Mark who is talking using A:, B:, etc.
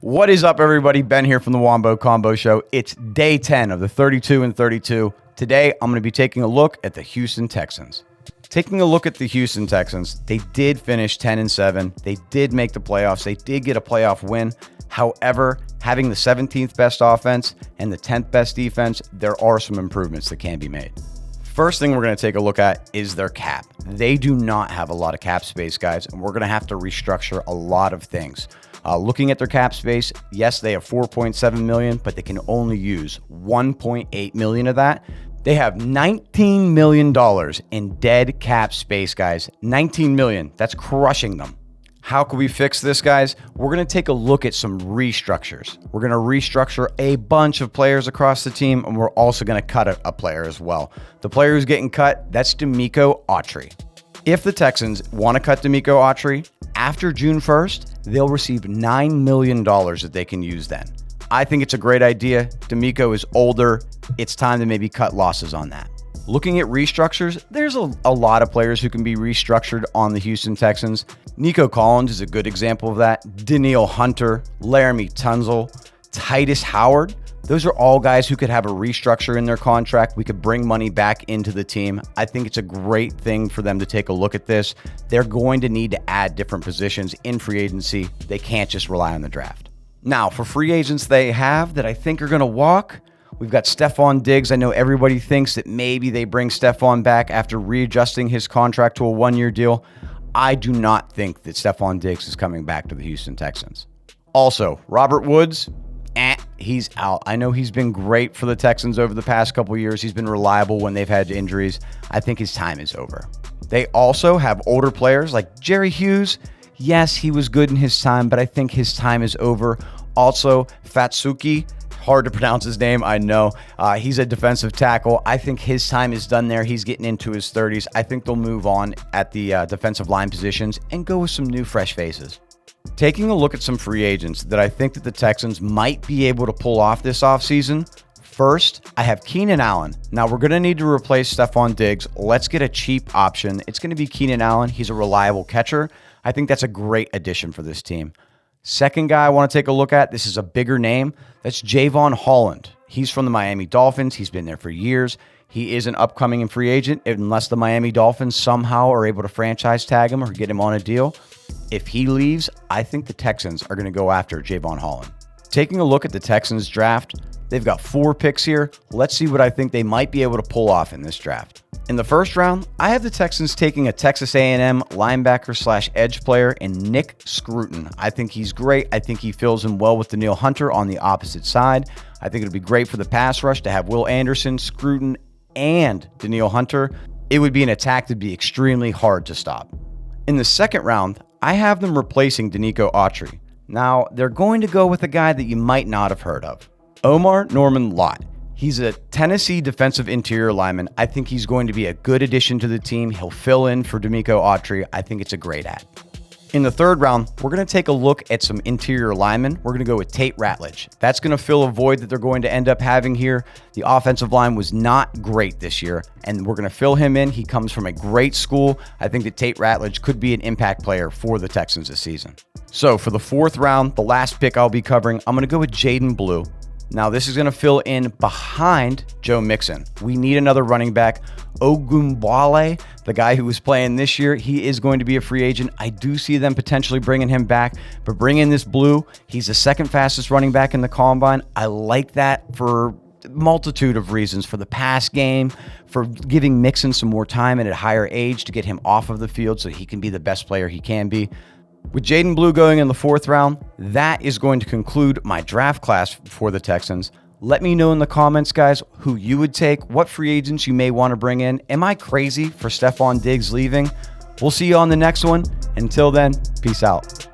A: What is up, everybody? Ben here from the Wombo Combo Show. It's day 10 of the 32 and 32. Today, I'm going to be taking a look at the Houston Texans. Taking a look at the Houston Texans, they did finish 10 and 7. They did make the playoffs. They did get a playoff win. However, having the 17th best offense and the 10th best defense, there are some improvements that can be made. First thing we're going to take a look at is their cap. They do not have a lot of cap space, guys, and we're going to have to restructure a lot of things. Looking at their cap space, yes, they have $4.7 million, but they can only use $1.8 million of that. They have $19 million in dead cap space, guys. $19 million. That's crushing them. How can we fix this, guys? We're going to take a look at some restructures. We're going to restructure a bunch of players across the team, and we're also going to cut a player as well. The player who's getting cut, that's Nico Collins. If the Texans want to cut Nico Collins, after June 1st, they'll receive $9 million that they can use then. I think it's a great idea. Nico is older. It's time to maybe cut losses on that. Looking at restructures, there's a lot of players who can be restructured on the Houston Texans. Nico Collins is a good example of that. Danielle Hunter, Laremy Tunsil, Titus Howard. Those are all guys who could have a restructure in their contract. We could bring money back into the team. I think it's a great thing for them to take a look at this. They're going to need to add different positions in free agency. They can't just rely on the draft. Now, for free agents they have that I think are going to walk, we've got Stefon Diggs. I know everybody thinks that maybe they bring Stefon back after readjusting his contract to a one-year deal. I do not think that Stefon Diggs is coming back to the Houston Texans. Also, Robert Woods, he's out. I know he's been great for the Texans over the past couple years. He's been reliable when they've had injuries. I think his time is over. They also have older players like Jerry Hughes. Yes, he was good in his time, but I think his time is over. Also, Fatsuki, hard to pronounce his name, I know. He's a defensive tackle. I think his time is done there. He's getting into his 30s. I think they'll move on at the defensive line positions and go with some new, fresh faces. Taking a look at some free agents that I think that the Texans might be able to pull off this offseason. First, I have Keenan Allen. Now, we're going to need to replace Stefon Diggs. Let's get a cheap option. It's going to be Keenan Allen. He's a reliable catcher. I think that's a great addition for this team. Second guy I want to take a look at, this is a bigger name. That's Javon Holland. He's from the Miami Dolphins. He's been there for years. He is an upcoming free agent unless the Miami Dolphins somehow are able to franchise tag him or get him on a deal. If he leaves, I think the Texans are going to go after Javon Holland. Taking a look at the Texans draft, they've got 4 picks here. Let's see what I think they might be able to pull off in this draft. In the first round, I have the Texans taking a Texas A&M linebacker / edge player in Nick Scruton. I think he's great. I think he fills in well with Danielle Hunter on the opposite side. I think it'll be great for the pass rush to have Will Anderson, Scruton, and Danielle Hunter. It would be an attack that'd be extremely hard to stop. In the second round, I have them replacing Nico Collins. Now, they're going to go with a guy that you might not have heard of. Omar Norman Lott. He's a Tennessee defensive interior lineman. I think he's going to be a good addition to the team. He'll fill in for Nico Collins. I think it's a great add. In the third round, we're going to take a look at some interior linemen. We're going to go with Tate Ratledge. That's going to fill a void that they're going to end up having here. The offensive line was not great this year, and we're going to fill him in. He comes from a great school. I think that Tate Ratledge could be an impact player for the Texans this season. So for the fourth round, the last pick I'll be covering, I'm going to go with Jaden Blue. Now, this is going to fill in behind Joe Mixon. We need another running back. Ogunbowale, the guy who was playing this year, he is going to be a free agent. I do see them potentially bringing him back, but bring in this Blue. He's the second fastest running back in the combine. I like that for a multitude of reasons, for the pass game, for giving Mixon some more time at a higher age to get him off of the field so he can be the best player he can be. With Jaden Blue going in the fourth round, that is going to conclude my draft class for the Texans. Let me know in the comments, guys, who you would take, what free agents you may want to bring in. Am I crazy for Stefon Diggs leaving? We'll see you on the next one. Until then, peace out.